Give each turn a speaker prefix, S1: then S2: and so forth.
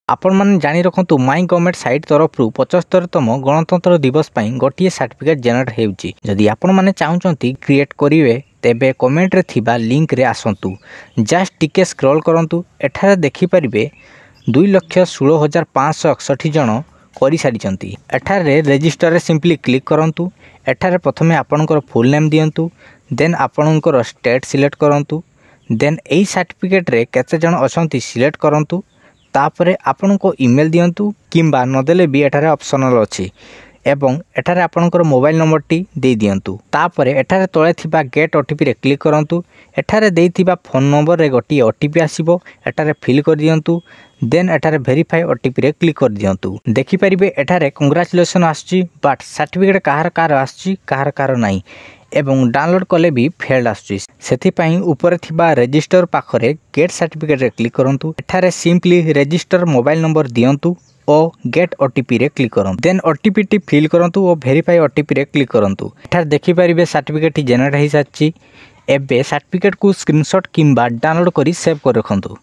S1: आपण मैंने जानी रखु माई गवर्नमेंट साइट तरफ 75तम गणतंत्र दिवस पर गोटे सर्टिफिकेट जेनेट होउची। जदि आपण मैंने चाहते क्रिएट करेंगे तेबे कमेंट रे थिबा लिंक रे आसंतु, जस्ट टिके स्क्रॉल करंतु। एठारे देखि परिबे 2,16,561 जन करि सारिचंती। एठारे रजिस्टर रे सिंपली क्लिक करंतु। एठारे प्रथमे आपनकर फुल नेम दियंतु, देन आपनकर स्टेट सिलेक्ट करंतु, देन एई सर्टिफिकेट रे केते जन अछंती सिलेक्ट करंतु। तापरे आपन को ईमेल दियंतु किंबा नदेले भी एठारे ऑप्शनल अछि एवं एठारे आपनकर मोबाइल नंबर टी दे दियंतु। तापरे एठारे तळे थिबा गेट ओटीपी रे क्लिक करंतु। एठारे देइथिबा फोन नंबर रे गोटी ओटीपी आसीबो, एठारे फिल कर दियंतु। देन एठारे वेरीफाई ओटीपी रे क्लिक कर दियंतु। देखि परिबे एठारे कांग्रेचुलेशन आछि, बट सर्टिफिकेट काहार आछि काहार नाही एवं डाउनलोड कले भी फेल्ड आछि। सेथि पई ऊपर थिबा रजिस्टर पाखरे गेट सर्टिफिकेट रे क्लिक करंतु। एठारे सिंपली रजिस्टर मोबाइल नंबर दियंतु और गेट ओटीपी रे क्लिक करंतु। देन ओटीपी टी फिल करंतु और वेरीफाई ओटीपी रे क्लिक करंतु। एठारे देखि परिबे सर्टिफिकेट जेनेरेट हेइ साछि। एबे सर्टिफिकेट को स्क्रीनशॉट किंबा डाउनलोड करी सेव कर रखंतु।